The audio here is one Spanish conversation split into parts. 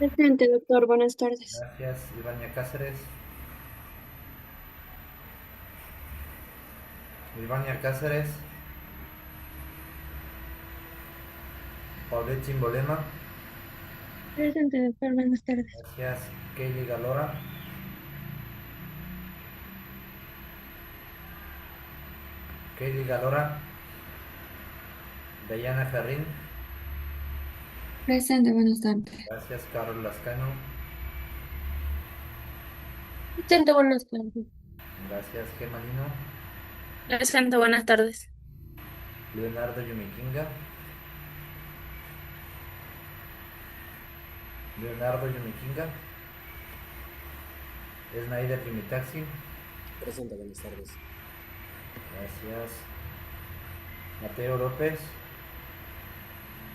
Presente, doctor. Buenas tardes. Gracias, Ivania Cáceres. Ivania Cáceres. Paulette Chimbolema. Presente, doctor. Buenas tardes. Gracias, Kaylee Galora. Kaylee Galora. Dayana Ferrín. Presente, buenas tardes. Gracias, Carol Lascano. Presente, buenas tardes. Gracias, Gemalino. Presente, buenas tardes. Leonardo Yumikinga. Leonardo Yumikinga. Esnaider Yumitaxi. Presente, buenas tardes. Gracias. Mateo López.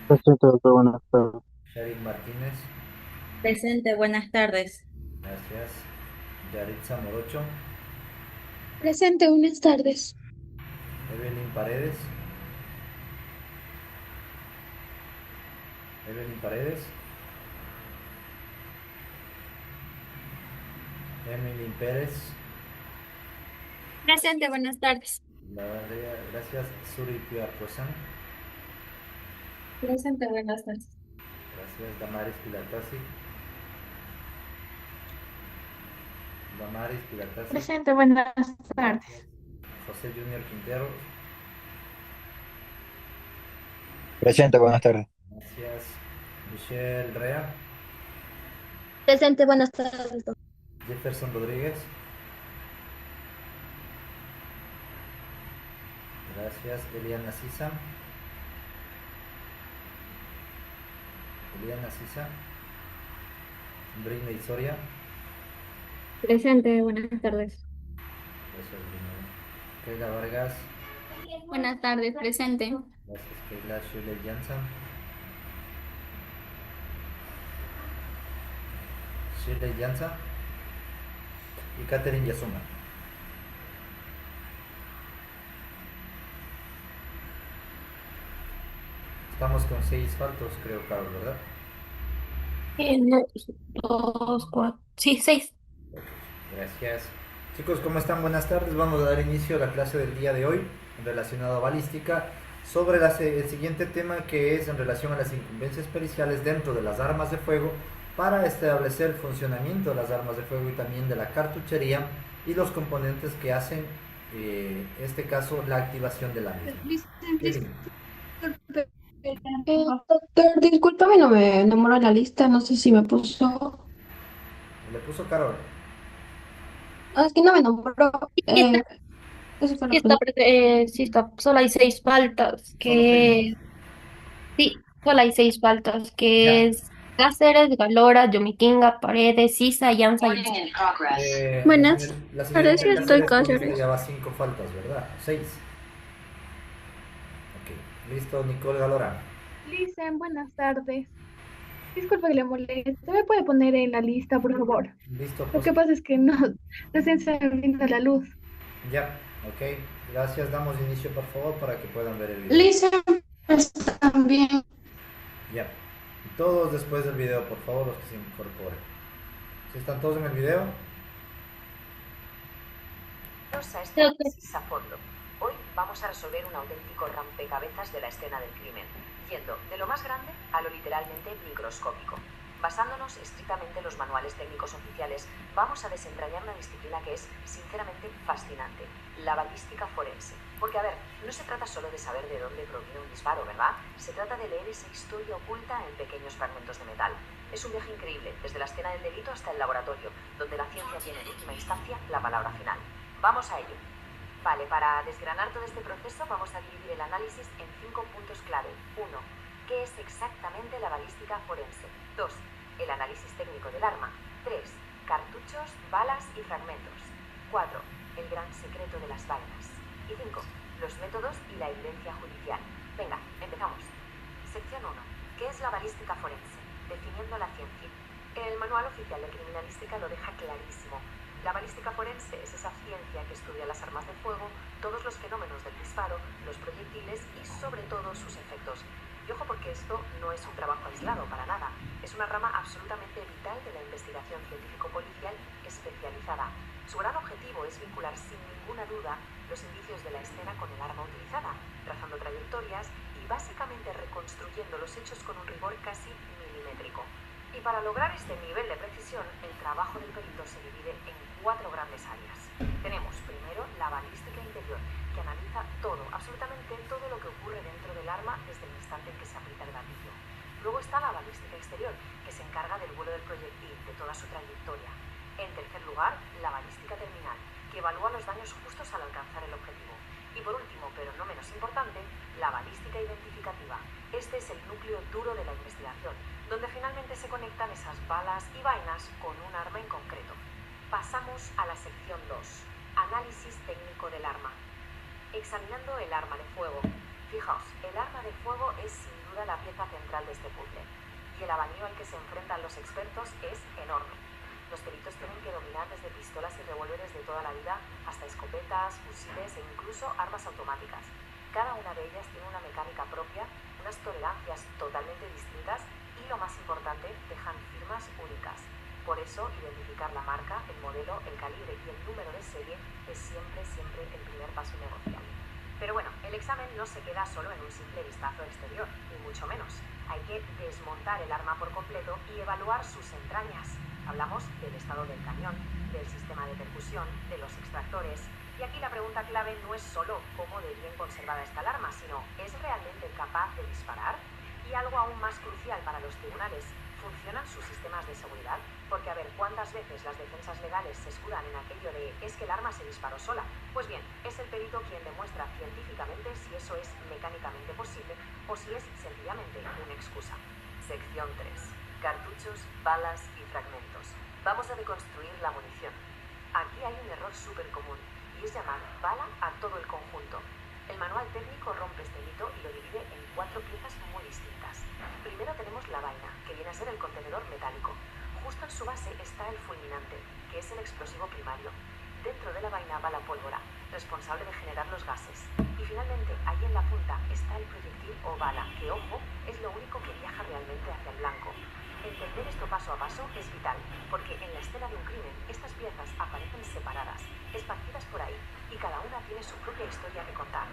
Presente, doctor, buenas tardes. Sharik Martínez. Presente, buenas tardes. Gracias. Yaritza Morocho. Presente, buenas tardes. Evelyn Paredes. Evelyn Paredes. Emily Pérez. Presente, buenas tardes. Gracias, Suri Piarposan. Presente, buenas tardes. Gracias, Damaris Pilatasi. Damaris Pilatasi. Presente, buenas tardes. José Junior Quintero. Presente, buenas tardes. Gracias, Michelle Rea. Presente, buenas tardes. Jefferson Rodríguez. Gracias, Eliana Sisa. Eliana Sisa. Britney Soria. Presente, buenas tardes. Gracias, Britney. Keila Vargas. Buenas tardes, presente. Gracias, Keila. Shirley Jansen. Shirley Jansen. Y Catherine Yasuma. Estamos con 6 faltos, creo, Carol, ¿verdad? No, dos, cuatro. Sí, seis. Gracias. Chicos, ¿cómo están? Buenas tardes. Vamos a dar inicio a la clase del día de hoy relacionado a balística sobre el siguiente tema, que es en relación a las incumbencias periciales dentro de las armas de fuego para establecer el funcionamiento de las armas de fuego y también de la cartuchería y los componentes que hacen, en este caso, la activación de la misma. Disculpe. Doctor, discúlpame, no me enamoró la lista, no sé si me puso. Le puso Carol. Ah, es que no me nombró. Sí está, Eso fue sí lo que está, no. sí está, solo hay seis faltas, Solo 6 que nomás. sí, solo hay seis faltas, que Ya. es Cáceres, Galora, Yomiquinga, Paredes, Sisa, Llanza y... Buenas La tardes, sí señorita estoy Cáceres con usted Cáceres. ya va 5 faltas, ¿verdad? 6. Ok, listo, Nicole Galora. Listen, buenas tardes. Disculpe que le moleste. ¿Me puede poner en la lista, por favor? Listo, Lo pues que pasa es que no, recién se brinda la luz. ya, ok. Gracias, damos inicio por favor para que puedan ver el video. Lisa está bien. Ya. Y todos después del video, por favor, los que se incorporen. Si están todos en el video, Bienvenidos a este Doctor, análisis a fondo. Hoy vamos a resolver un auténtico rompecabezas de la escena del crimen, yendo de lo más grande a lo literalmente microscópico. Basándonos estrictamente en los manuales técnicos oficiales, vamos a desentrañar una disciplina que es, sinceramente, fascinante, la balística forense. Porque, a ver, no se trata solo de saber de dónde proviene un disparo, ¿verdad? Se trata de leer esa historia oculta en pequeños fragmentos de metal. Es un viaje increíble, desde la escena del delito hasta el laboratorio, donde la ciencia tiene en última instancia la palabra final. Vamos a ello. Vale, para desgranar todo este proceso vamos a dividir el análisis en 5 puntos clave. 1. ¿Qué es exactamente la balística forense? 2. El análisis técnico del arma. 3. Cartuchos, balas y fragmentos. 4. El gran secreto de las vainas. Y 5. Los métodos y la evidencia judicial. Venga, empezamos. Sección 1. ¿Qué es la balística forense? Definiendo la ciencia. El manual oficial de criminalística lo deja clarísimo. La balística forense es esa ciencia que estudia las armas de fuego, todos los fenómenos del disparo, los proyectiles y sobre todo sus efectos. Y ojo porque esto no es un trabajo aislado para nada, es una rama absolutamente vital de la investigación científico-policial especializada. Su gran objetivo es vincular sin ninguna duda los indicios de la escena con el arma utilizada, trazando trayectorias y básicamente reconstruyendo los hechos con un rigor casi milimétrico. Y para lograr este nivel de precisión, el trabajo del perito se divide en 4 grandes áreas. Tenemos primero la balística interior, que analiza todo, absolutamente todo lo que ocurre dentro del arma desde el instante en que se aprieta el gatillo. Luego está la balística exterior, que se encarga del vuelo del proyectil, de toda su trayectoria. En tercer lugar, la balística terminal, que evalúa los daños justos al alcanzar el objetivo. Y por último, pero no menos importante, la balística identificativa. Este es el núcleo duro de la investigación, donde finalmente se conectan esas balas y vainas con un arma en concreto. Pasamos a la sección 2, análisis técnico del arma. Examinando el arma de fuego. Fijaos, el arma de fuego es sin duda la pieza central de este puzzle, y el abanico al que se enfrentan los expertos es enorme. Los peritos tienen que dominar desde pistolas y revólveres de toda la vida hasta escopetas, fusiles e incluso armas automáticas. Cada una de ellas tiene una mecánica propia, unas tolerancias totalmente distintas y, lo más importante, dejan firmas únicas. Por eso, identificar la marca, el modelo, el calibre y el número de serie es siempre el primer paso negociable. Pero bueno, el examen no se queda solo en un simple vistazo exterior, ni mucho menos. Hay que desmontar el arma por completo y evaluar sus entrañas. Hablamos del estado del cañón, del sistema de percusión, de los extractores. Y aquí la pregunta clave no es solo cómo de bien conservada está el arma, sino ¿es realmente capaz de disparar? Y algo aún más crucial para los tribunales, ¿funcionan sus sistemas de seguridad? Porque a ver, ¿cuántas veces las defensas legales se escudan en aquello de es que el arma se disparó sola? Pues bien, es el perito quien demuestra científicamente si eso es mecánicamente posible o si es sencillamente una excusa. Sección 3. Cartuchos, balas y fragmentos. Vamos a deconstruir la munición. Aquí hay un error súper común y es llamar bala a todo el conjunto. El manual técnico rompe este mito y lo divide en 4 piezas muy distintas. Primero tenemos la vaina, que viene a ser el contenedor metálico. Justo en su base está el fulminante, que es el explosivo primario. Dentro de la vaina va la pólvora, responsable de generar los gases. Y finalmente, ahí en la punta está el proyectil o bala, que, ojo, es lo único que viaja realmente hacia el blanco. Entender esto paso a paso es vital, porque en la escena de un crimen estas piezas aparecen separadas, esparcidas por ahí, y cada una tiene su propia historia que contar.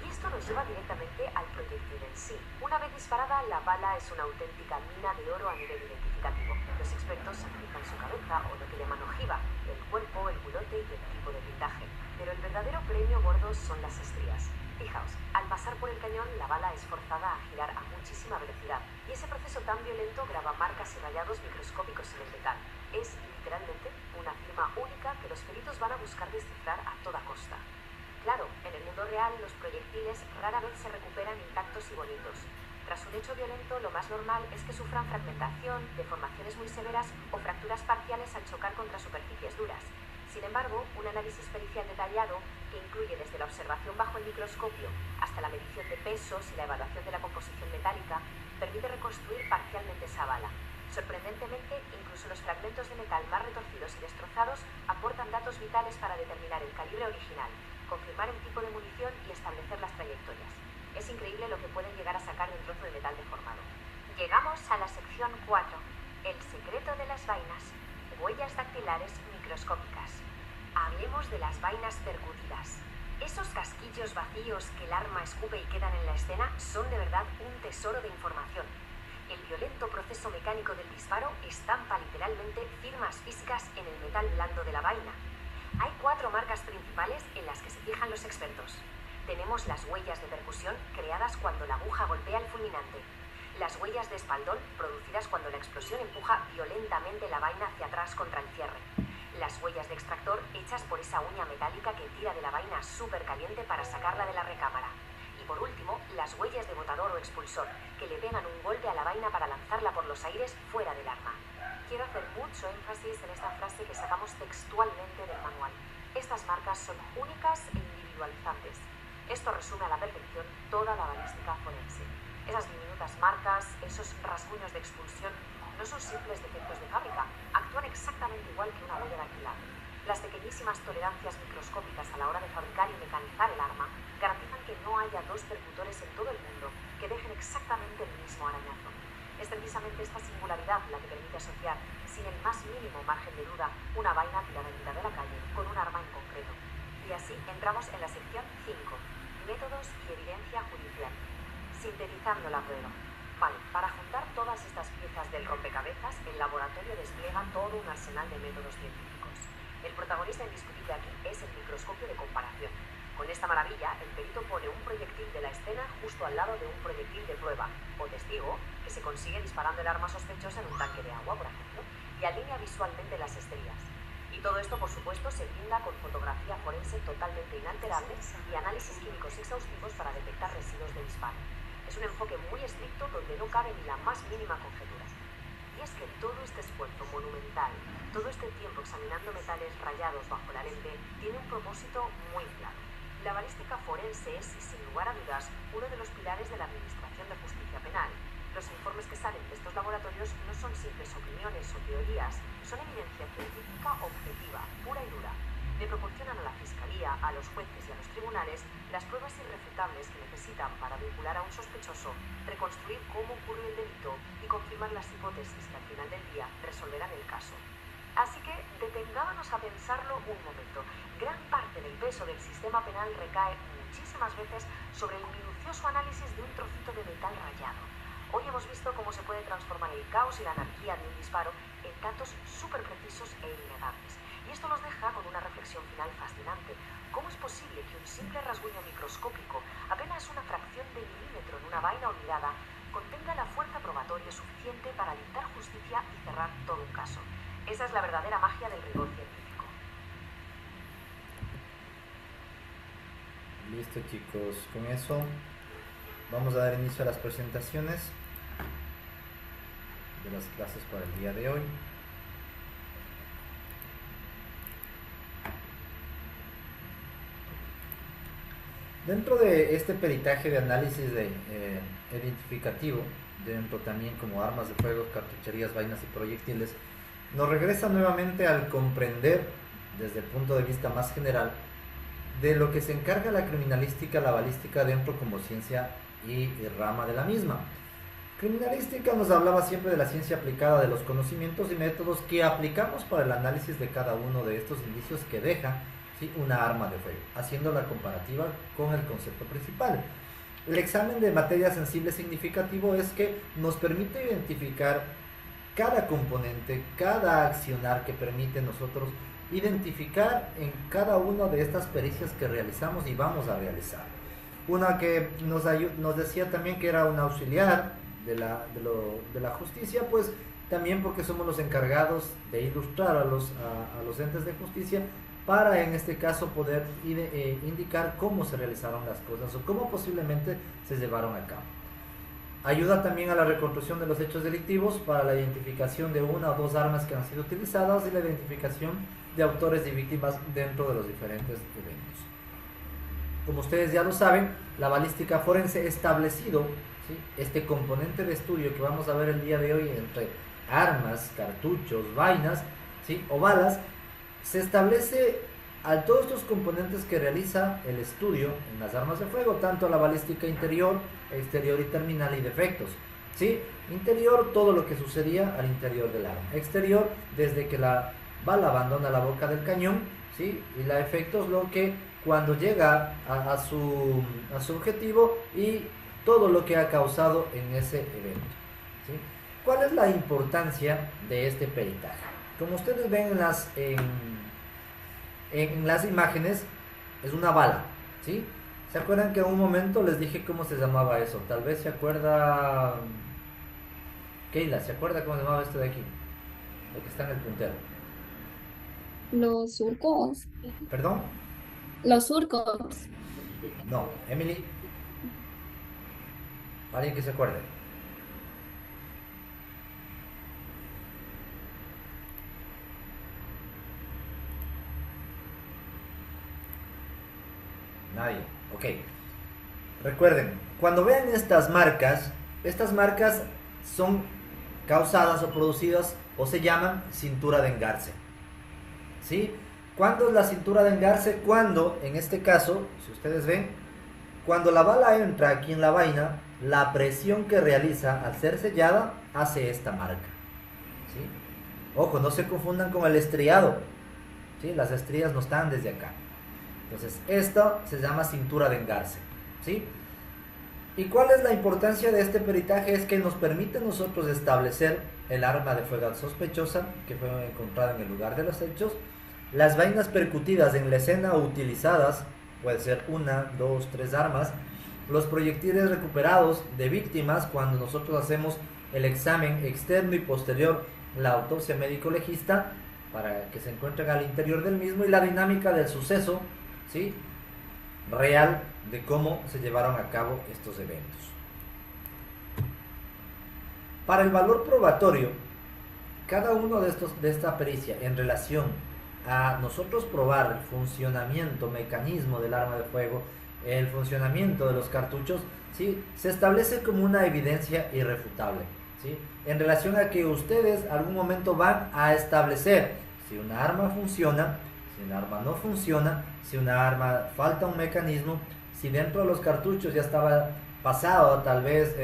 Y esto nos lleva directamente al proyectil en sí. Una vez disparada, la bala es una auténtica mina de oro a nivel identificativo. Los expertos analizan su cabeza o lo que llaman ojiva, el cuerpo, el culote y el tipo de blindaje. Pero el verdadero premio gordo son las estrías. Fijaos, al pasar por el cañón, la bala es forzada a girar a muchísima velocidad, y ese proceso tan violento graba marcas y rayados microscópicos en el metal. Es literalmente una firma única que los peritos van a buscar descifrar a toda costa. Claro, en el mundo real los proyectiles rara vez se recuperan intactos y bonitos. Tras un hecho violento, lo más normal es que sufran fragmentación, deformaciones muy severas o fracturas parciales al chocar contra superficies duras. Sin embargo, un análisis pericial detallado, que incluye desde la observación bajo el microscopio hasta la medición de pesos y la evaluación de la composición metálica, permite reconstruir parcialmente esa bala. Sorprendentemente, incluso los fragmentos de metal más retorcidos y destrozados aportan datos vitales para determinar el calibre original, confirmar el tipo de munición y establecer las trayectorias. Es increíble lo que pueden llegar a sacar de un trozo de metal deformado. Llegamos a la sección 4, el secreto de las vainas, huellas dactilares microscópicas. Hablemos de las vainas percutidas. Esos casquillos vacíos que el arma escupe y quedan en la escena son de verdad un tesoro de información. El violento proceso mecánico del disparo estampa literalmente firmas físicas en el metal blando de la vaina. Hay 4 marcas principales en las que se fijan los expertos. Tenemos las huellas de percusión creadas cuando la aguja golpea el fulminante. Las huellas de espaldón producidas cuando la explosión empuja violentamente la vaina hacia atrás contra el cierre. Las huellas de extractor hechas por esa uña metálica que tira de la vaina súper caliente para sacarla de la recámara. Y por último, las huellas de botador o expulsor, que le pegan un golpe a la vaina para lanzarla por los aires fuera del arma. Quiero hacer mucho énfasis en esta frase que sacamos textualmente del manual. Estas marcas son únicas e individualizantes. Esto resume a la perfección toda la balística forense. Esas diminutas marcas, esos rasguños de expulsión, no son simples defectos de fábrica, actúan exactamente igual que una huella dactilar. Las pequeñísimas tolerancias microscópicas a la hora de fabricar y mecanizar el arma garantizan que no haya dos percutores en todo el mundo que dejen exactamente el mismo arañazo. Es precisamente esta singularidad la que permite asociar, sin el más mínimo margen de duda, una vaina tirada en mitad de la calle con un arma en concreto. Y así entramos en la sección 5, métodos y evidencia judicial. Sintetizando la prueba. Vale, para juntar todas estas piezas del rompecabezas, el laboratorio despliega todo un arsenal de métodos científicos. El protagonista indiscutible aquí es el microscopio de comparación. Con esta maravilla, el perito pone un proyectil de la escena justo al lado de un proyectil de prueba, o testigo, que se consigue disparando el arma sospechosa en un tanque de agua, por ejemplo, y alinea visualmente las estrías. Y todo esto, por supuesto, se brinda con fotografía forense totalmente inalterable y análisis químicos exhaustivos para detectar residuos de disparo. Es un enfoque muy estricto donde no cabe ni la más mínima conjetura. Y es que todo este esfuerzo monumental, todo este tiempo examinando metales rayados bajo la lente, tiene un propósito muy claro. La balística forense es, sin lugar a dudas, uno de los pilares de la Administración de Justicia Penal. Los informes que salen de estos laboratorios no son simples opiniones o teorías, son evidencia científica objetiva, pura y dura. Le proporcionan a la Fiscalía, a los jueces y a los tribunales las pruebas irrefutables que necesitan para vincular a un sospechoso, reconstruir cómo ocurrió el delito y confirmar las hipótesis que al final del día resolverán el caso. Así que detengámonos a pensarlo un momento. Gran parte del peso del sistema penal recae muchísimas veces sobre el minucioso análisis de un trocito de metal rayado. Hoy hemos visto cómo se puede transformar el caos y la anarquía de un disparo en datos súper precisos e innegables. Y esto nos deja con una reflexión final fascinante. ¿Cómo es posible que un simple rasguño microscópico, apenas una fracción de milímetro en una vaina olvidada, contenga la fuerza probatoria suficiente para dictar justicia y cerrar todo un caso? Esa es la verdadera magia del rigor científico. Listo, chicos, con eso vamos a dar inicio a las presentaciones de las clases para el día de hoy. Dentro de este peritaje de análisis identificativo, dentro también como armas de fuego, cartucherías, vainas y proyectiles, nos regresa nuevamente al comprender, desde el punto de vista más general, de lo que se encarga la criminalística, la balística dentro como ciencia y rama de la misma. Criminalística nos hablaba siempre de la ciencia aplicada de los conocimientos y métodos que aplicamos para el análisis de cada uno de estos indicios que deja, ¿sí?, una arma de fuego, haciendo la comparativa con el concepto principal. El examen de materia sensible significativo es que nos permite identificar cada componente, cada accionar que permite nosotros identificar en cada una de estas pericias que realizamos y vamos a realizar. Una que nos decía también que era un auxiliar de la justicia, pues también porque somos los encargados de ilustrar a los entes de justicia para en este caso poder indicar cómo se realizaron las cosas o cómo posiblemente se llevaron a cabo. Ayuda también a la reconstrucción de los hechos delictivos para la identificación de una o dos armas que han sido utilizadas y la identificación de autores y víctimas dentro de los diferentes eventos. Como ustedes ya lo saben, la balística forense ha establecido, ¿sí?, este componente de estudio que vamos a ver el día de hoy entre armas, cartuchos, vainas, ¿sí?, o balas. Se establece a todos estos componentes que realiza el estudio en las armas de fuego, tanto la balística interior, exterior y terminal y defectos. ¿Sí? Interior, todo lo que sucedía al interior del arma. Exterior, desde que la bala abandona la boca del cañón, ¿sí?, y la efectos, lo que cuando llega a su objetivo y todo lo que ha causado en ese evento. ¿Sí? ¿Cuál es la importancia de este peritaje? Como ustedes ven en las imágenes, es una bala, ¿sí? ¿Se acuerdan que en un momento les dije cómo se llamaba eso? Tal vez se acuerda Keila, ¿se acuerda cómo se llamaba esto de aquí? Lo que está en el puntero. Los surcos. ¿Perdón? Los surcos. No, Emily. Alguien que se acuerde. Nadie. Ok. Recuerden, cuando vean estas marcas son causadas o producidas o se llaman cintura de engarce. ¿Sí? ¿Cuándo es la cintura de engarce? Cuando, en este caso, si ustedes ven, cuando la bala entra aquí en la vaina, la presión que realiza al ser sellada hace esta marca. ¿Sí? Ojo, no se confundan con el estriado. ¿Sí? Las estrías no están desde acá. Entonces, esto se llama cintura de engarce. ¿Sí? ¿Y cuál es la importancia de este peritaje? Es que nos permite a nosotros establecer el arma de fuego sospechosa que fue encontrada en el lugar de los hechos, las vainas percutidas en la escena o utilizadas, puede ser 1, 2, 3 armas, los proyectiles recuperados de víctimas cuando nosotros hacemos el examen externo y posterior, la autopsia médico-legista, para que se encuentren al interior del mismo, y la dinámica del suceso, ¿sí?, real de cómo se llevaron a cabo estos eventos. Para el valor probatorio, cada uno de esta pericia en relación a nosotros probar el funcionamiento, mecanismo del arma de fuego, el funcionamiento de los cartuchos, ¿sí?, se establece como una evidencia irrefutable, ¿sí?, en relación a que ustedes algún momento van a establecer si una arma funciona, si una arma no funciona, si una arma falta un mecanismo, si dentro de los cartuchos ya estaba pasado tal vez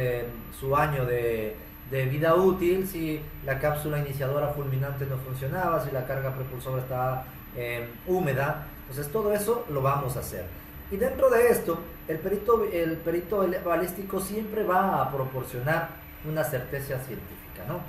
su año de vida útil, si la cápsula iniciadora fulminante no funcionaba, si la carga propulsora estaba húmeda. Entonces todo eso lo vamos a hacer. Y dentro de esto, el perito balístico siempre va a proporcionar una certeza científica, ¿no?,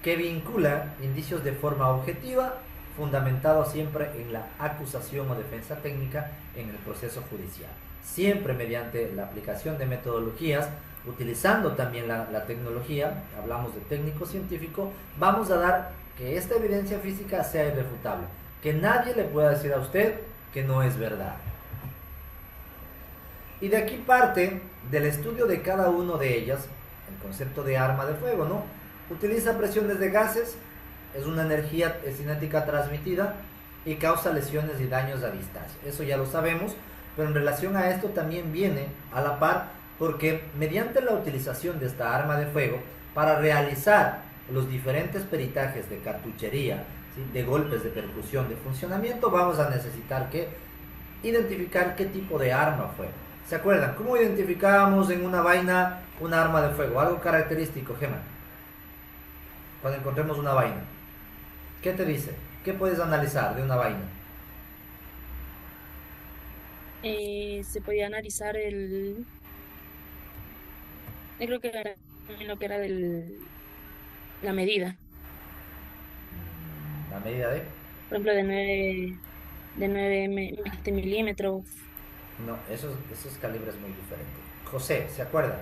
que vincula indicios de forma objetiva, fundamentado siempre en la acusación o defensa técnica en el proceso judicial, siempre mediante la aplicación de metodologías, utilizando también la tecnología. Hablamos de técnico científico, vamos a dar que esta evidencia física sea irrefutable, que nadie le pueda decir a usted que no es verdad. Y de aquí parte del estudio de cada uno de ellas, el concepto de arma de fuego, ¿no? Utiliza presiones de gases, es una energía cinética transmitida y causa lesiones y daños a distancia. Eso ya lo sabemos, pero en relación a esto también viene a la par, porque mediante la utilización de esta arma de fuego, para realizar los diferentes peritajes de cartuchería, ¿sí?, de golpes de percusión, de funcionamiento, vamos a necesitar que identificar qué tipo de arma fue. ¿Se acuerdan? ¿Cómo identificábamos en una vaina una arma de fuego? Algo característico, Gemma. Cuando encontremos una vaina, ¿qué te dice? ¿Qué puedes analizar de una vaina? Se podía analizar yo creo que era lo que era la medida, La medida de... por ejemplo, de 9 milímetros. No, esos calibres muy diferentes. José, ¿se acuerda?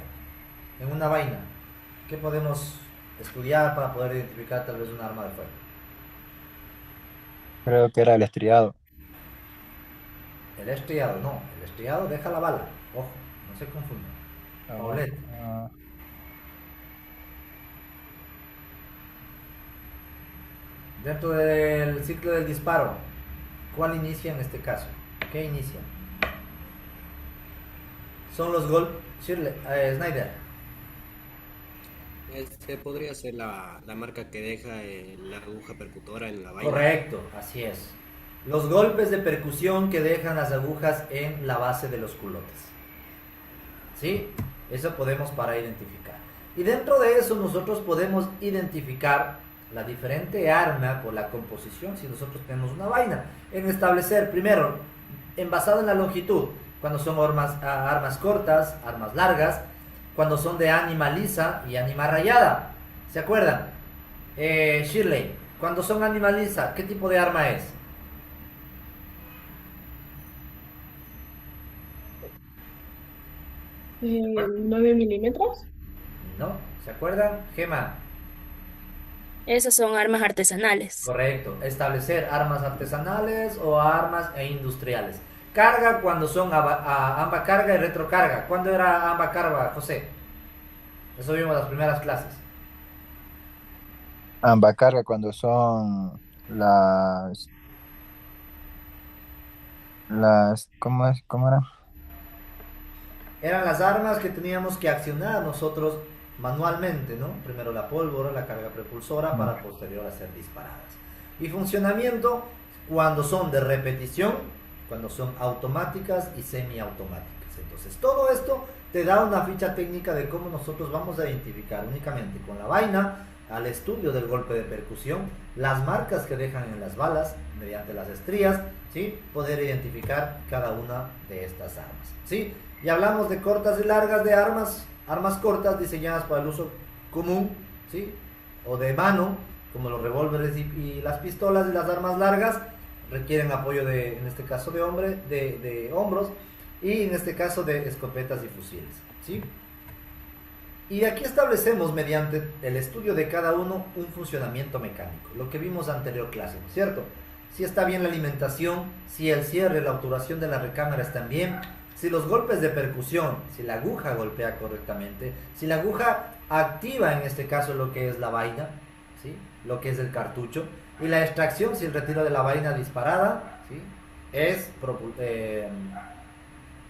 En una vaina, ¿qué podemos estudiar para poder identificar tal vez un arma de fuego? Creo que era el estriado. El estriado, no. El estriado deja la bala. Ojo, no se confunda. Paulette. Dentro del ciclo del disparo, ¿cuál inicia en este caso? ¿Qué inicia? Son los golpes. Snyder. Podría ser la marca que deja la aguja percutora en la vaina. Correcto, así es. Los golpes de percusión que dejan las agujas en la base de los culotes. ¿Sí? Eso podemos para identificar. Y dentro de eso nosotros podemos identificar la diferente arma por la composición, si nosotros tenemos una vaina. En establecer, primero, basado en la longitud, cuando son armas cortas, armas largas, cuando son de ánima lisa y ánima rayada. ¿Se acuerdan? Shirley, cuando son ánima lisa, ¿qué tipo de arma es? 9 milímetros. ¿No? ¿Se acuerdan? Gema. Esas son armas artesanales. Correcto. Establecer armas artesanales o armas industriales. Carga cuando son amba carga y retrocarga. ¿Cuándo era amba carga, José? Eso vimos en las primeras clases. Ambas carga cuando son ¿cómo era? Eran las armas que teníamos que accionar nosotros manualmente, ¿no? Primero la pólvora, la carga propulsora, para posterior hacer disparadas. Y funcionamiento, cuando son de repetición, cuando son automáticas y semiautomáticas. Entonces, todo esto te da una ficha técnica de cómo nosotros vamos a identificar únicamente con la vaina, al estudio del golpe de percusión, las marcas que dejan en las balas mediante las estrías, ¿sí? Poder identificar cada una de estas armas, ¿sí? Y hablamos de cortas y largas de armas cortas diseñadas para el uso común, ¿sí? O de mano, como los revólveres y las pistolas, y las armas largas requieren apoyo en este caso de hombros, y en este caso de escopetas y fusiles, ¿sí? Y aquí establecemos mediante el estudio de cada uno un funcionamiento mecánico, lo que vimos anterior clase, ¿cierto? Si está bien la alimentación, si el cierre, la obturación de la recámara están bien, si los golpes de percusión, si la aguja golpea correctamente, si la aguja activa en este caso lo que es la vaina, ¿sí? Lo que es el cartucho, y la extracción, si el retiro de la vaina disparada, ¿sí?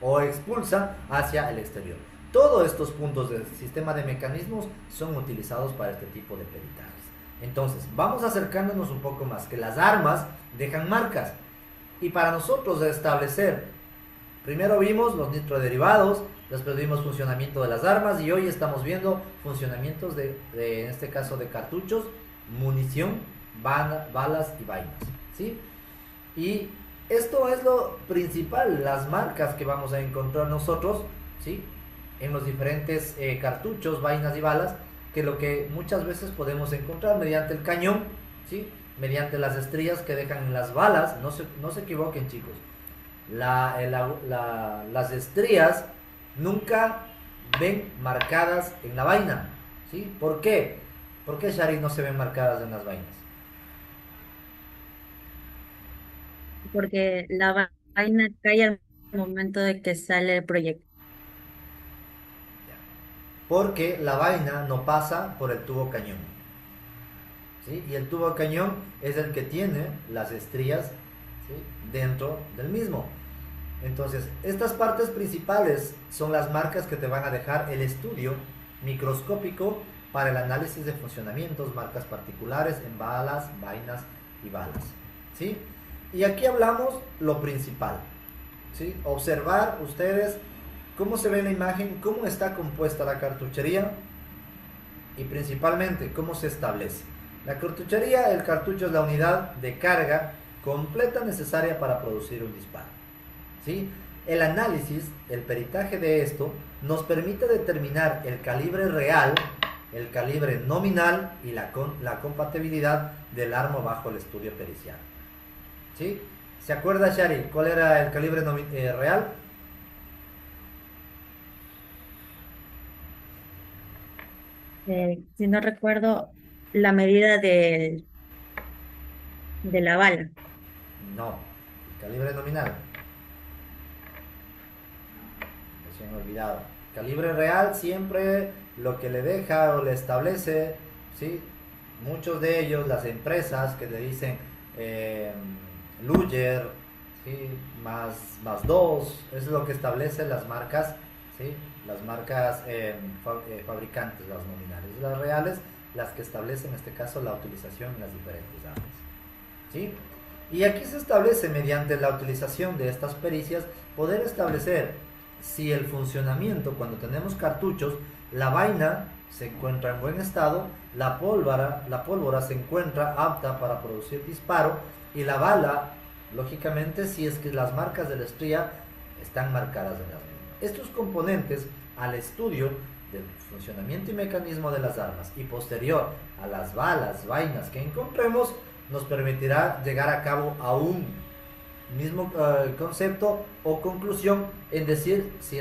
O expulsa hacia el exterior. Todos estos puntos del sistema de mecanismos son utilizados para este tipo de peritajes. Entonces, vamos acercándonos un poco más, que las armas dejan marcas. Y para nosotros establecer, primero vimos los nitroderivados, después vimos funcionamiento de las armas, y hoy estamos viendo funcionamientos en este caso de cartuchos, munición, balas y vainas, ¿sí? Y esto es lo principal, las marcas que vamos a encontrar nosotros, ¿sí? En los diferentes cartuchos, vainas y balas, que lo que muchas veces podemos encontrar mediante el cañón, ¿sí? Mediante las estrías que dejan en las balas. No se equivoquen, chicos, las estrías nunca ven marcadas en la vaina, ¿sí? ¿Por qué? ¿Por qué, Shari, no se ven marcadas en las vainas? Porque la vaina cae al momento de que sale el proyecto. Porque la vaina no pasa por el tubo cañón, ¿sí? Y el tubo cañón es el que tiene las estrías, ¿sí? Dentro del mismo. Entonces, estas partes principales son las marcas que te van a dejar el estudio microscópico para el análisis de funcionamientos, marcas particulares en balas, vainas y balas, ¿sí? Y aquí hablamos lo principal, ¿sí? Observar ustedes cómo se ve en la imagen, cómo está compuesta la cartuchería y principalmente cómo se establece. La cartuchería, el cartucho es la unidad de carga completa necesaria para producir un disparo, ¿sí? El análisis, el peritaje de esto nos permite determinar el calibre real, el calibre nominal y la compatibilidad del arma bajo el estudio pericial, ¿sí? ¿Se acuerda, Shari, cuál era el calibre real? Si no recuerdo, la medida de la bala. No, el calibre nominal. Se me ha olvidado. Calibre real siempre lo que le deja o le establece, ¿sí? Muchos de ellos, las empresas que le dicen Luger, ¿sí? más 2, es lo que establece las marcas, ¿sí? Las marcas fabricantes, las nominales. Las reales, las que establecen en este caso la utilización en las diferentes armas, ¿sí? Y aquí se establece mediante la utilización de estas pericias poder establecer si el funcionamiento, cuando tenemos cartuchos, la vaina se encuentra en buen estado, la pólvora se encuentra apta para producir disparo, y la bala, lógicamente, si es que las marcas de la estría están marcadas en las mismas. Estos componentes al estudio del funcionamiento y mecanismo de las armas y posterior a las balas, vainas que encontremos, nos permitirá llegar a cabo a un mismo concepto o conclusión en decir si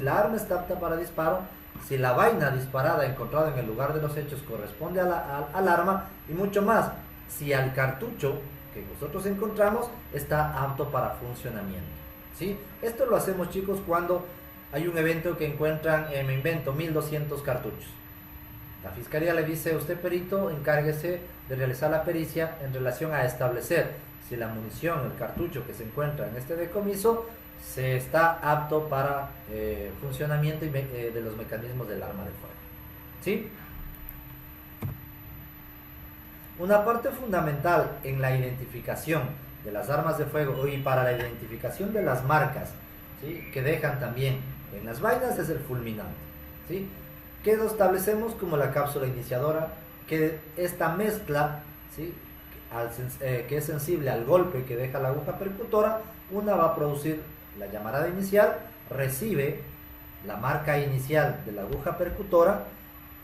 la arma está apta para disparo, si la vaina disparada encontrada en el lugar de los hechos corresponde al arma, y mucho más, si al cartucho que nosotros encontramos está apto para funcionamiento, ¿sí? Esto lo hacemos, chicos, cuando hay un evento que encuentran, me invento, 1200 cartuchos. La fiscalía le dice: usted, perito, encárguese de realizar la pericia en relación a establecer si la munición, el cartucho que se encuentra en este decomiso se está apto para funcionamiento de los mecanismos del arma de fuego, ¿sí? Una parte fundamental en la identificación de las armas de fuego y para la identificación de las marcas, ¿sí?, que dejan también en las vainas es el fulminante, ¿sí?, que lo establecemos como la cápsula iniciadora, que esta mezcla, ¿sí?, que es sensible al golpe que deja la aguja percutora, una va a producir la llamarada inicial, recibe la marca inicial de la aguja percutora,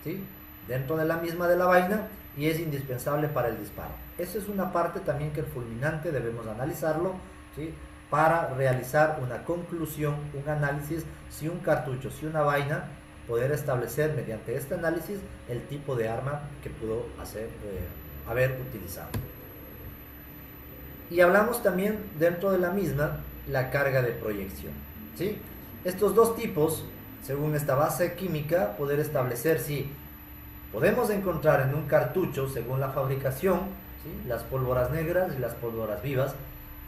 ¿sí?, dentro de la misma de la vaina, y es indispensable para el disparo. Esa es una parte también que el fulminante debemos analizarlo, ¿sí?, para realizar una conclusión, un análisis, si un cartucho, si una vaina, poder establecer mediante este análisis el tipo de arma que pudo haber utilizado. Y hablamos también dentro de la misma la carga de proyección, ¿sí? Estos dos tipos, según esta base química, poder establecer si podemos encontrar en un cartucho, según la fabricación, ¿sí?, las pólvoras negras y las pólvoras vivas.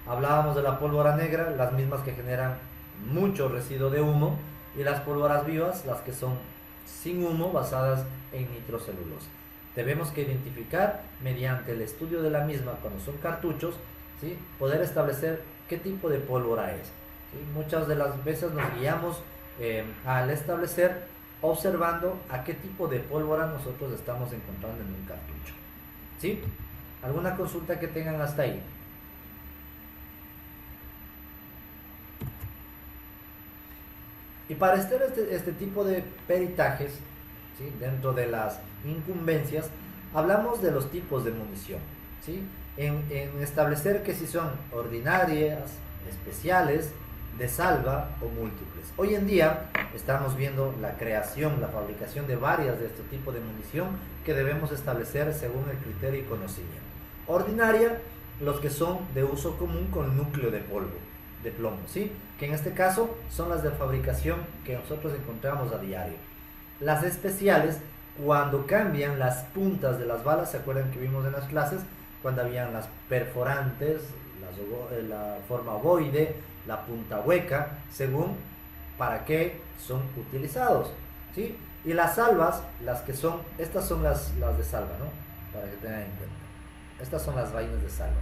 Hablábamos de la pólvora negra, las mismas que generan mucho residuo de humo, y las pólvoras vivas, las que son sin humo, basadas en nitrocelulosa. Debemos que identificar mediante el estudio de la misma cuando son cartuchos, ¿sí?, poder establecer qué tipo de pólvora es, ¿sí? Muchas de las veces nos guiamos al establecer observando a qué tipo de pólvora nosotros estamos encontrando en un cartucho, ¿sí? ¿Alguna consulta que tengan hasta ahí? Y para este tipo de peritajes, ¿sí?, dentro de las incumbencias, hablamos de los tipos de munición, ¿sí?, en establecer que si son ordinarias, especiales, de salva o múltiples. Hoy en día estamos viendo la creación, la fabricación de varias de este tipo de munición que debemos establecer según el criterio y conocimiento. Ordinaria, los que son de uso común con núcleo de polvo, de plomo, ¿sí?, que en este caso son las de fabricación que nosotros encontramos a diario. Las especiales, cuando cambian las puntas de las balas, ¿se acuerdan que vimos en las clases? Cuando habían las perforantes, la forma ovoide, la punta hueca, según para qué son utilizados, ¿sí? Y las salvas, las que son, estas son las de salva, ¿no?, para que tengan en cuenta. Estas son las vainas de salva.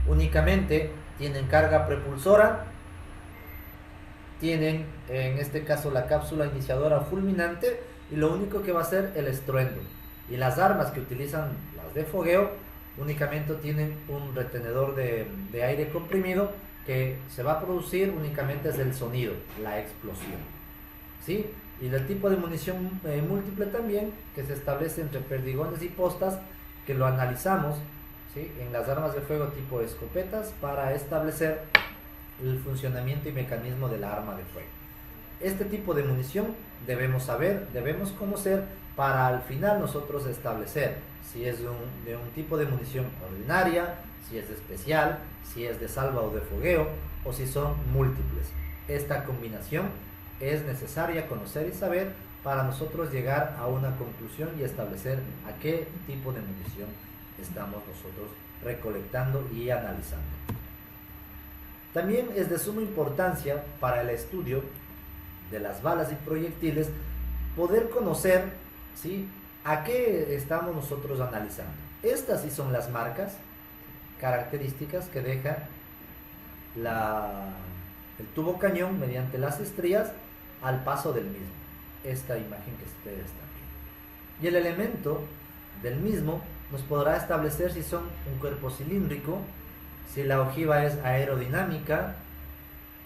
Únicamente tienen carga propulsora, tienen en este caso la cápsula iniciadora fulminante, y lo único que va a ser el estruendo. Y las armas que utilizan las de fogueo únicamente tienen un retenedor de aire comprimido que se va a producir únicamente es el sonido, la explosión, ¿sí? Y del tipo de munición múltiple también, que se establece entre perdigones y postas, que lo analizamos, ¿sí?, en las armas de fuego tipo escopetas para establecer el funcionamiento y mecanismo de la arma de fuego. Este tipo de munición debemos saber, debemos conocer para al final nosotros establecer si es de un tipo de munición ordinaria, si es especial, si es de salva o de fogueo, o si son múltiples. Esta combinación es necesaria conocer y saber para nosotros llegar a una conclusión y establecer a qué tipo de munición estamos nosotros recolectando y analizando. También es de suma importancia para el estudio de las balas y proyectiles poder conocer, ¿sí?, a qué estamos nosotros analizando. Estas sí son las marcas, características que deja el tubo cañón mediante las estrías al paso del mismo. Esta imagen que ustedes están viendo. Y el elemento del mismo nos podrá establecer si son un cuerpo cilíndrico, si la ojiva es aerodinámica,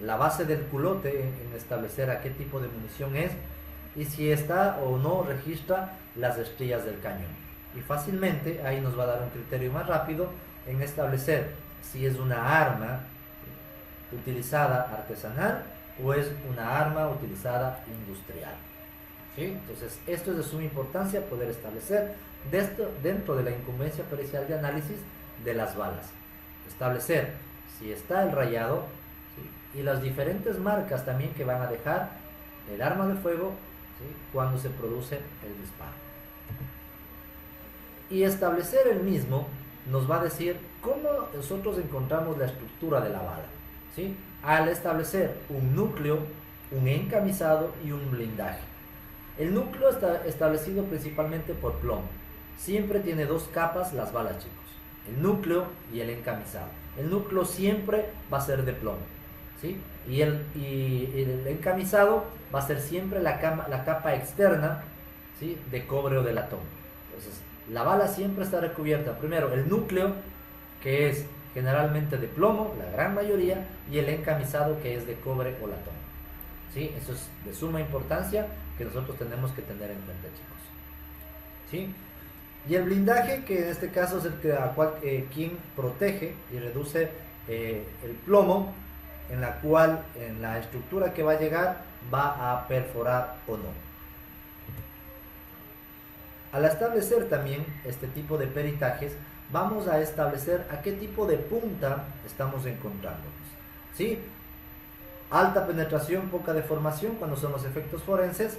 la base del culote en establecer a qué tipo de munición es, y si está o no registra las estrías del cañón. Y fácilmente ahí nos va a dar un criterio más rápido en establecer si es una arma utilizada artesanal o es una arma utilizada industrial, ¿sí? Entonces esto es de suma importancia poder establecer dentro de la incumbencia pericial de análisis de las balas, establecer si está el rayado, ¿sí?, y las diferentes marcas también que van a dejar el arma de fuego, ¿sí?, cuando se produce el disparo. Y establecer el mismo nos va a decir cómo nosotros encontramos la estructura de la bala, ¿sí?, al establecer un núcleo, un encamisado y un blindaje. El núcleo está establecido principalmente por plomo, siempre tiene dos capas las balas, chicos. El núcleo y el encamisado. El núcleo siempre va a ser de plomo, ¿sí? Y el encamisado va a ser siempre la capa externa, ¿sí? De cobre o de latón. Entonces, la bala siempre está recubierta, primero, el núcleo, que es generalmente de plomo, la gran mayoría, y el encamisado, que es de cobre o latón, ¿sí? Eso es de suma importancia que nosotros tenemos que tener en cuenta, chicos, ¿sí? Y el blindaje, que en este caso es el que quien protege y reduce el plomo, en la cual en la estructura que va a llegar va a perforar o no. Al establecer también este tipo de peritajes, vamos a establecer a qué tipo de punta estamos encontrándonos, ¿sí? Alta penetración, poca deformación, cuando son los efectos forenses,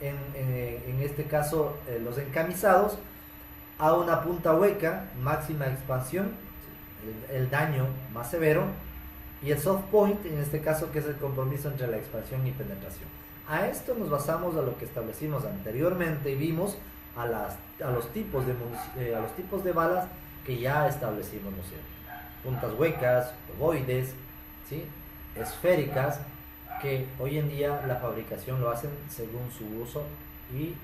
en este caso los encamisados, a una punta hueca, máxima expansión, el daño más severo, y el soft point, en este caso, que es el compromiso entre la expansión y penetración. A esto nos basamos a lo que establecimos anteriormente y vimos a los tipos de balas que ya establecimos, ¿no es cierto? Puntas huecas, ovoides, ¿sí? Esféricas, que hoy en día la fabricación lo hacen según su uso y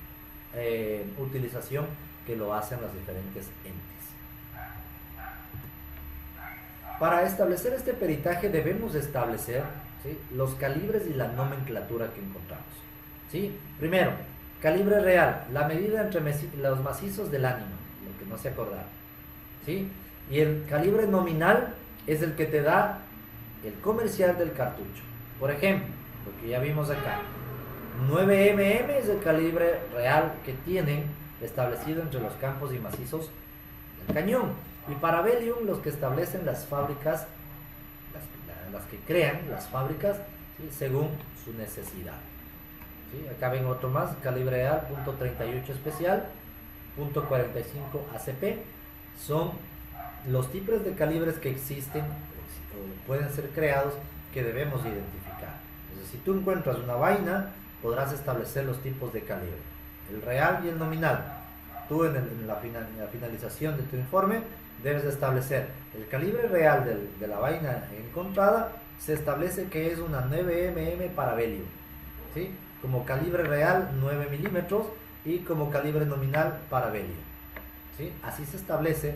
utilización que lo hacen las diferentes entes. Para establecer este peritaje debemos establecer, ¿sí? Los calibres y la nomenclatura que encontramos, ¿sí? Primero, calibre real, la medida entre los macizos del ánima, lo que no se acordaron, ¿sí? Y el calibre nominal es el que te da el comercial del cartucho. Por ejemplo, lo que ya vimos acá, 9mm es el calibre real que tienen establecido entre los campos y macizos del cañón. Y para Belium, los que establecen las fábricas, las que crean las fábricas, ¿sí? Según su necesidad, ¿sí? Acá ven otro más, calibre real, .38 especial, .45 ACP. Son los tipos de calibres que existen o pueden ser creados que debemos identificar. Entonces, si tú encuentras una vaina, podrás establecer los tipos de calibre, el real y el nominal. Tú en la finalización de tu informe debes establecer el calibre real de la vaina encontrada. Se establece que es una 9mm para Belium, ¿sí? Como calibre real 9 milímetros y como calibre nominal para Belium, ¿sí? Así se establece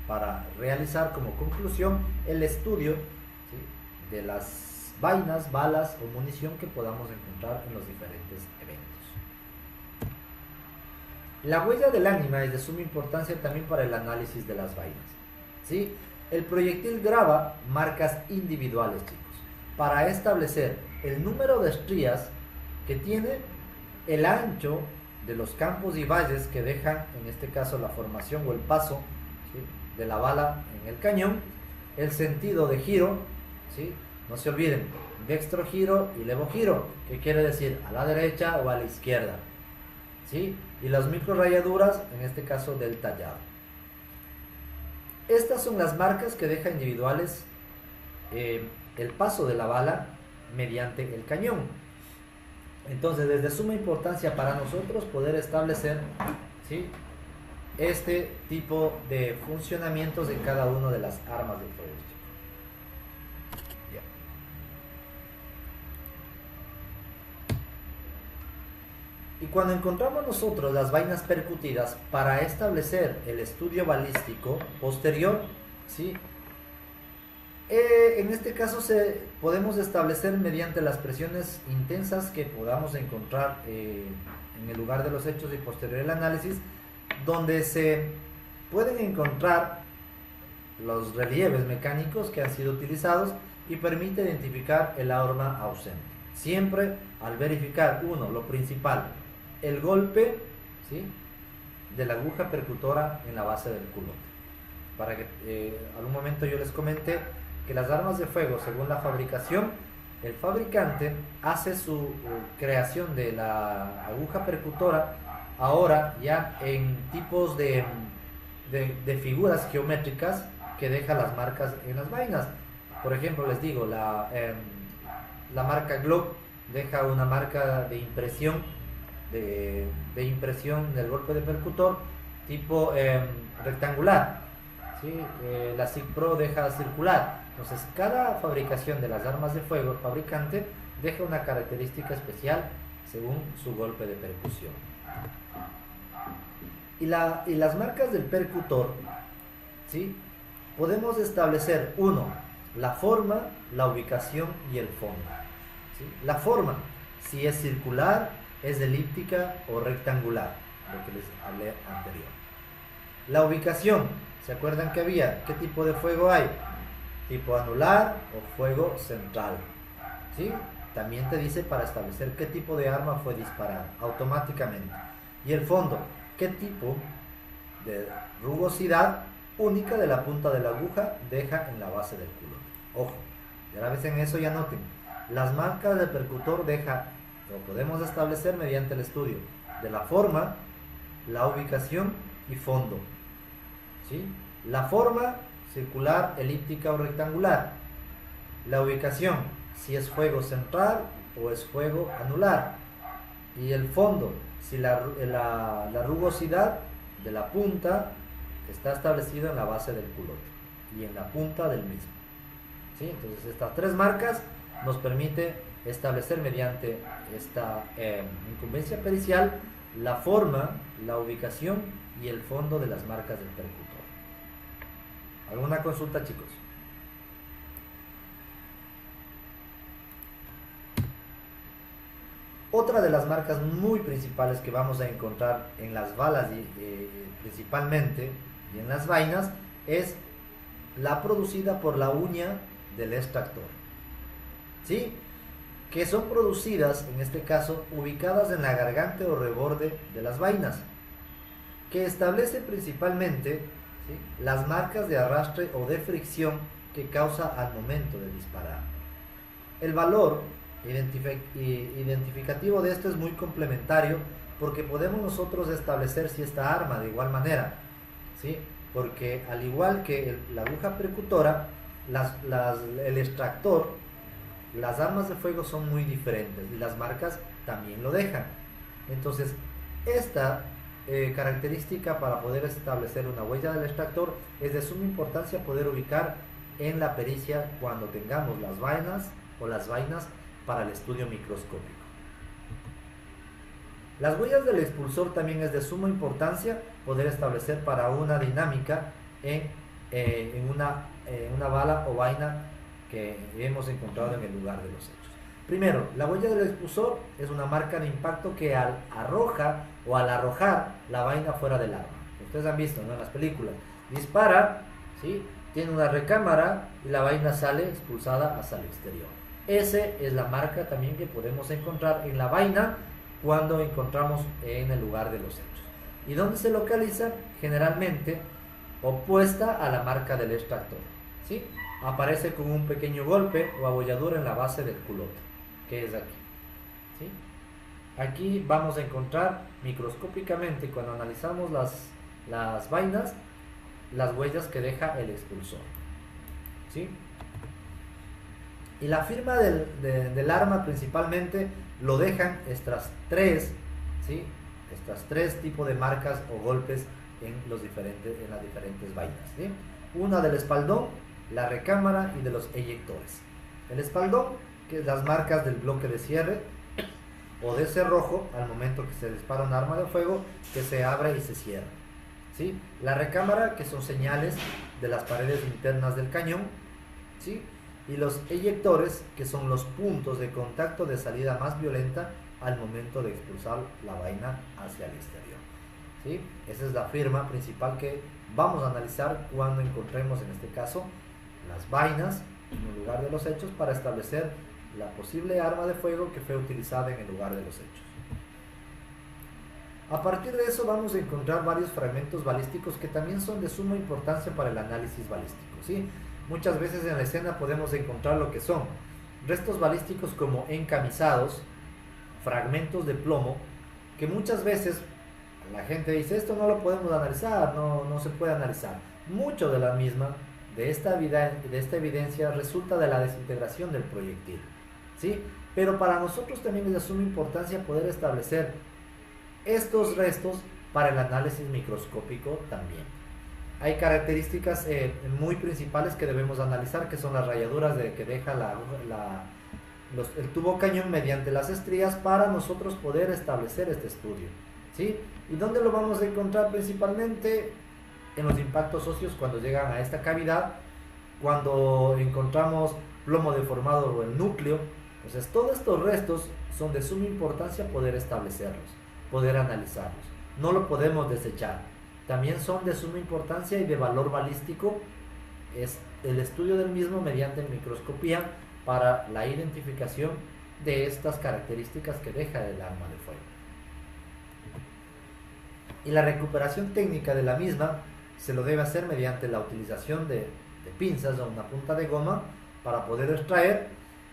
para realizar como conclusión el estudio, ¿sí? De las vainas, balas o munición que podamos encontrar en los diferentes eventos. La huella del ánima es de suma importancia también para el análisis de las vainas, ¿sí? El proyectil graba marcas individuales, chicos, para establecer el número de estrías que tiene, el ancho de los campos y valles que dejan, en este caso, la formación o el paso, ¿sí? De la bala en el cañón, el sentido de giro, ¿sí? No se olviden, dextro giro y levo giro, que quiere decir a la derecha o a la izquierda, ¿sí? Y las micro rayaduras, en este caso del tallado. Estas son las marcas que deja individuales el paso de la bala mediante el cañón. Entonces, es de suma importancia para nosotros poder establecer, ¿sí? Este tipo de funcionamientos en cada una de las armas de fuego. Y cuando encontramos nosotros las vainas percutidas para establecer el estudio balístico posterior, ¿sí? En este caso podemos establecer mediante las presiones intensas que podamos encontrar en el lugar de los hechos y posterior el análisis, donde se pueden encontrar los relieves mecánicos que han sido utilizados y permite identificar el arma ausente. Siempre al verificar, uno, lo principal, el golpe, ¿sí? De la aguja percutora en la base del culote. Para que algún momento yo les comenté que las armas de fuego, según la fabricación, el fabricante hace su creación de la aguja percutora ahora ya en tipos de figuras geométricas que deja las marcas en las vainas. Por ejemplo, les digo, la marca Glock deja una marca de impresión del golpe de percutor, tipo rectangular, ¿sí? La SIG Pro deja circular. Entonces, cada fabricación de las armas de fuego, el fabricante deja una característica especial según su golpe de percusión. Y las marcas del percutor, ¿sí? Podemos establecer, uno, la forma, la ubicación y el fondo, ¿sí? La forma, si es circular, es elíptica o rectangular, lo que les hablé anterior. La ubicación, ¿se acuerdan que había? ¿Qué tipo de fuego hay? Tipo anular o fuego central, ¿sí? También te dice para establecer qué tipo de arma fue disparada automáticamente. Y el fondo, qué tipo de rugosidad única de la punta de la aguja deja en la base del culote. Ojo, ya vez en eso ya noten, las marcas del percutor lo podemos establecer mediante el estudio de la forma, la ubicación y fondo, ¿sí? La forma, circular, elíptica o rectangular. La ubicación, si es fuego central o es fuego anular. Y el fondo, si la rugosidad de la punta está establecida en la base del culote y en la punta del mismo, ¿sí? Entonces estas tres marcas nos permite establecer mediante esta incumbencia pericial la forma, la ubicación y el fondo de las marcas del percutor. ¿Alguna consulta, chicos? Otra de las marcas muy principales que vamos a encontrar en las balas principalmente y en las vainas es la producida por la uña del extractor, ¿sí? Que son producidas, en este caso, ubicadas en la garganta o reborde de las vainas, que establece principalmente, ¿sí?, las marcas de arrastre o de fricción que causa al momento de disparar. El valor identificativo de esto es muy complementario porque podemos nosotros establecer si esta arma de igual manera, ¿sí? Porque al igual que la aguja percutora, el extractor, las armas de fuego son muy diferentes y las marcas también lo dejan. Entonces, esta característica para poder establecer una huella del extractor es de suma importancia poder ubicar en la pericia cuando tengamos las vainas o las vainas para el estudio microscópico. Las huellas del expulsor también es de suma importancia poder establecer para una dinámica en una bala o vaina que hemos encontrado en el lugar de los hechos. Primero, la huella del expulsor es una marca de impacto que al arrojar la vaina fuera del arma. Ustedes han visto, ¿no?, en las películas. Dispara, ¿sí?, tiene una recámara y la vaina sale expulsada hacia el exterior. Esa es la marca también que podemos encontrar en la vaina cuando encontramos en el lugar de los hechos. ¿Y dónde se localiza? Generalmente opuesta a la marca del extractor, ¿sí? Aparece con un pequeño golpe o abolladura en la base del culote, que es aquí, ¿sí? Aquí vamos a encontrar microscópicamente, cuando analizamos las vainas, las huellas que deja el expulsor, ¿sí? Y la firma del arma principalmente lo dejan estas tres, ¿sí?, estas tres tipos de marcas o golpes en las diferentes vainas, ¿sí? Una del espaldón, la recámara y de los eyectores. El espaldón, que es las marcas del bloque de cierre o de cerrojo al momento que se dispara un arma de fuego, que se abre y se cierra, ¿sí? La recámara, que son señales de las paredes internas del cañón, ¿sí? Y los eyectores, que son los puntos de contacto de salida más violenta al momento de expulsar la vaina hacia el exterior, ¿sí? Esa es la firma principal que vamos a analizar cuando encontremos, en este caso, las vainas en el lugar de los hechos para establecer la posible arma de fuego que fue utilizada en el lugar de los hechos. A partir de eso vamos a encontrar varios fragmentos balísticos que también son de suma importancia para el análisis balístico, ¿sí? Muchas veces en la escena podemos encontrar lo que son restos balísticos como encamisados, fragmentos de plomo, que muchas veces la gente dice, esto no lo podemos analizar, no se puede analizar. Mucho de la misma, de esta evidencia, resulta de la desintegración del proyectil, ¿sí? Pero para nosotros también es de suma importancia poder establecer estos restos para el análisis microscópico también. Hay características muy principales que debemos analizar, que son las rayaduras que deja el tubo cañón mediante las estrías para nosotros poder establecer este estudio, ¿sí? ¿Y dónde lo vamos a encontrar principalmente? En los impactos óseos cuando llegan a esta cavidad, cuando encontramos plomo deformado o el núcleo. Entonces todos estos restos son de suma importancia poder establecerlos, poder analizarlos. No lo podemos desechar. También son de suma importancia y de valor balístico es el estudio del mismo mediante microscopía para la identificación de estas características que deja el arma de fuego. Y la recuperación técnica de la misma se lo debe hacer mediante la utilización de pinzas o una punta de goma para poder extraer.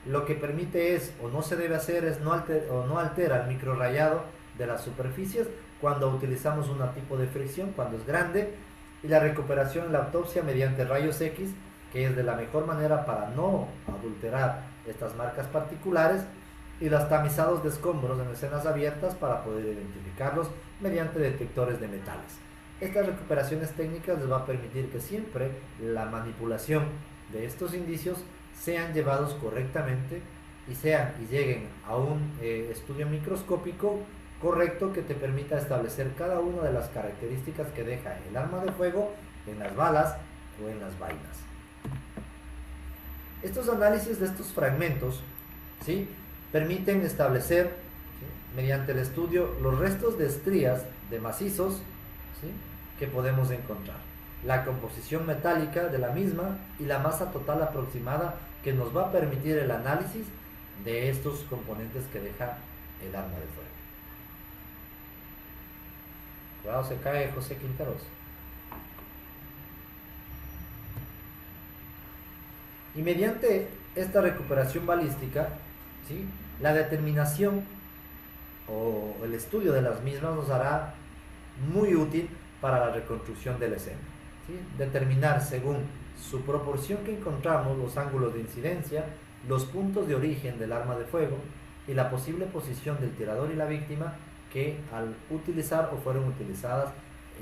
Lo que permite es, o no se debe hacer, es no altera el microrrayado de las superficies cuando utilizamos un tipo de fricción, cuando es grande, y la recuperación en la autopsia mediante rayos X, que es de la mejor manera para no adulterar estas marcas particulares, y los tamizados de escombros en escenas abiertas para poder identificarlos mediante detectores de metales. Estas recuperaciones técnicas les va a permitir que siempre la manipulación de estos indicios sean llevados correctamente y lleguen a un estudio microscópico correcto que te permita establecer cada una de las características que deja el arma de fuego en las balas o en las vainas. Estos análisis de estos fragmentos, ¿sí?, permiten establecer, ¿sí?, mediante el estudio los restos de estrías de macizos, ¿sí?, que podemos encontrar, la composición metálica de la misma y la masa total aproximada que nos va a permitir el análisis de estos componentes que deja el arma de fuego. Cuidado, se cae José Quinteros. Y mediante esta recuperación balística, ¿sí?, la determinación o el estudio de las mismas nos hará muy útil para la reconstrucción de la escena, ¿sí? Determinar según su proporción que encontramos los ángulos de incidencia, los puntos de origen del arma de fuego y la posible posición del tirador y la víctima que al utilizar o fueron utilizadas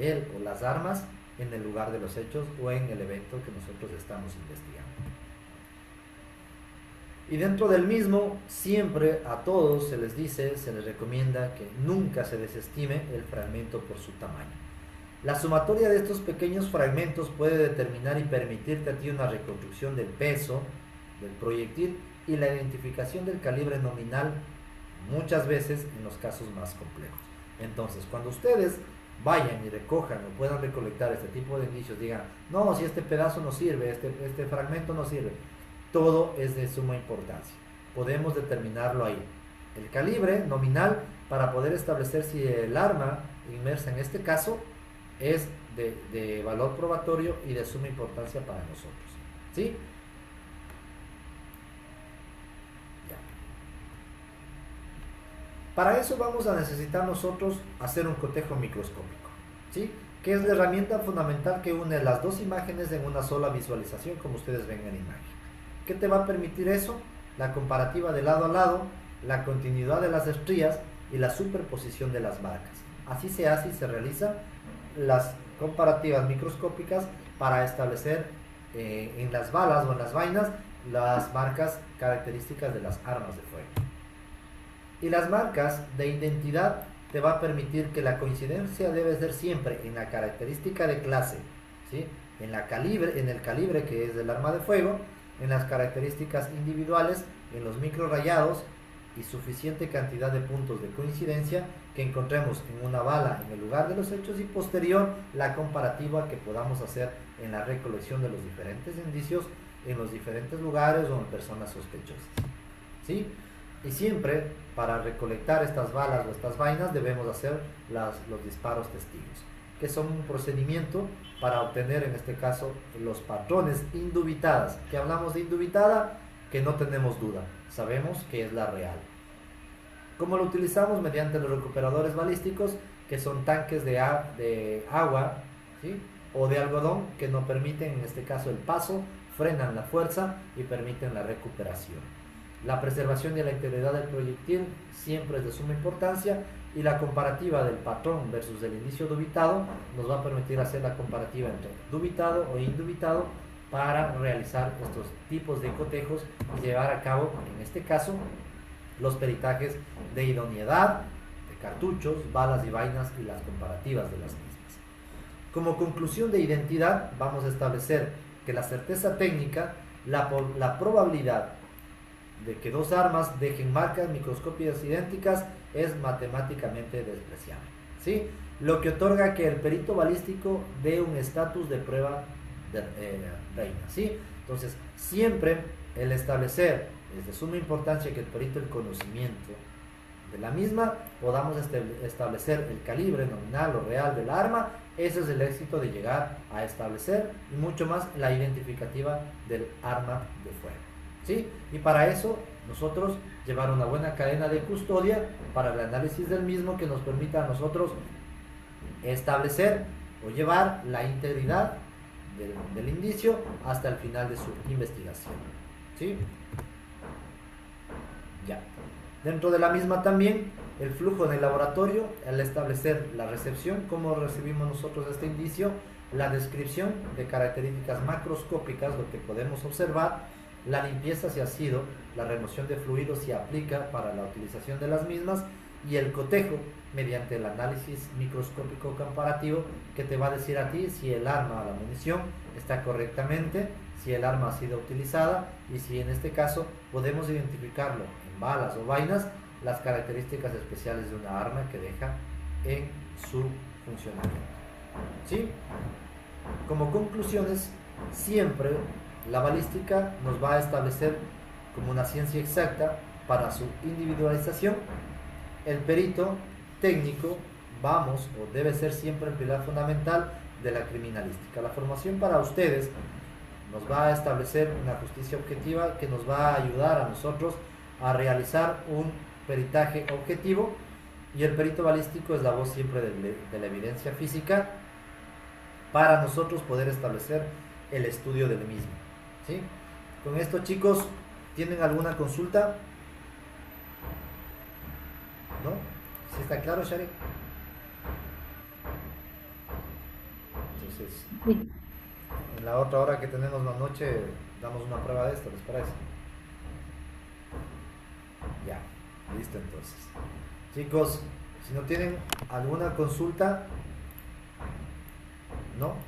él o las armas en el lugar de los hechos o en el evento que nosotros estamos investigando. Y dentro del mismo, siempre a todos se les dice, se les recomienda que nunca se desestime el fragmento por su tamaño. La sumatoria de estos pequeños fragmentos puede determinar y permitirte a ti una reconstrucción del peso del proyectil y la identificación del calibre nominal, muchas veces en los casos más complejos. Entonces, cuando ustedes vayan y recojan o puedan recolectar este tipo de indicios, digan, no, si este pedazo no sirve, este fragmento no sirve, todo es de suma importancia. Podemos determinarlo ahí. El calibre nominal para poder establecer si el arma inmersa en este caso es de valor probatorio y de suma importancia para nosotros. ¿Sí? Ya. Para eso vamos a necesitar nosotros hacer un cotejo microscópico, ¿sí?, que es la herramienta fundamental que une las dos imágenes en una sola visualización, como ustedes ven en la imagen. ¿Qué te va a permitir eso? La comparativa de lado a lado, la continuidad de las estrías y la superposición de las marcas. Así se hace y se realizan las comparativas microscópicas para establecer en las balas o en las vainas las marcas características de las armas de fuego. Y las marcas de identidad te va a permitir que la coincidencia debe ser siempre en la característica de clase, ¿sí?, en el calibre que es del arma de fuego, en las características individuales, en los microrayados y suficiente cantidad de puntos de coincidencia que encontremos en una bala en el lugar de los hechos y posterior la comparativa que podamos hacer en la recolección de los diferentes indicios en los diferentes lugares o en personas sospechosas, ¿sí? Y siempre para recolectar estas balas o estas vainas debemos hacer los disparos testigos, que son un procedimiento para obtener en este caso los patrones indubitadas. Que hablamos de indubitada, que no tenemos duda, sabemos que es la real. ¿Cómo lo utilizamos? Mediante los recuperadores balísticos, que son tanques de agua, ¿sí?, o de algodón, que nos permiten en este caso el paso, frenan la fuerza y permiten la recuperación. La preservación de la integridad del proyectil siempre es de suma importancia, y la comparativa del patrón versus el indicio dubitado nos va a permitir hacer la comparativa entre dubitado o indubitado para realizar estos tipos de cotejos y llevar a cabo, en este caso, los peritajes de idoneidad de cartuchos, balas y vainas y las comparativas de las mismas. Como conclusión de identidad, vamos a establecer que la certeza técnica, la probabilidad de que dos armas dejen marcas microscópicas idénticas es matemáticamente despreciable, ¿sí? Lo que otorga que el perito balístico dé un estatus de prueba de reina, ¿sí? Entonces, siempre el establecer, es de suma importancia que el perito el conocimiento de la misma, podamos establecer el calibre nominal o real del arma. Ese es el éxito de llegar a establecer, y mucho más, la identificativa del arma de fuego, ¿sí? Y para eso nosotros llevar una buena cadena de custodia para el análisis del mismo, que nos permita a nosotros establecer o llevar la integridad del indicio hasta el final de su investigación, ¿sí? Ya. Dentro de la misma también el flujo en el laboratorio, el establecer la recepción, cómo recibimos nosotros este indicio, la descripción de características macroscópicas, lo que podemos observar, la limpieza si ha sido, la remoción de fluidos si aplica para la utilización de las mismas, y el cotejo mediante el análisis microscópico comparativo, que te va a decir a ti si el arma o la munición está correctamente, si el arma ha sido utilizada, y si en este caso podemos identificarlo en balas o vainas, las características especiales de una arma que deja en su funcionamiento, ¿sí? Como conclusiones, siempre la balística nos va a establecer como una ciencia exacta para su individualización. El perito técnico debe ser siempre el pilar fundamental de la criminalística. La formación para ustedes nos va a establecer una justicia objetiva que nos va a ayudar a nosotros a realizar un peritaje objetivo, y el perito balístico es la voz siempre de la evidencia física para nosotros poder establecer el estudio del mismo, ¿sí? Con esto, chicos, ¿tienen alguna consulta? ¿No? ¿Sí está claro, Shari? Entonces, Sí. en la otra hora que tenemos la noche, damos una prueba de esto, ¿les parece? Ya, listo entonces. Chicos, si no tienen alguna consulta, ¿no?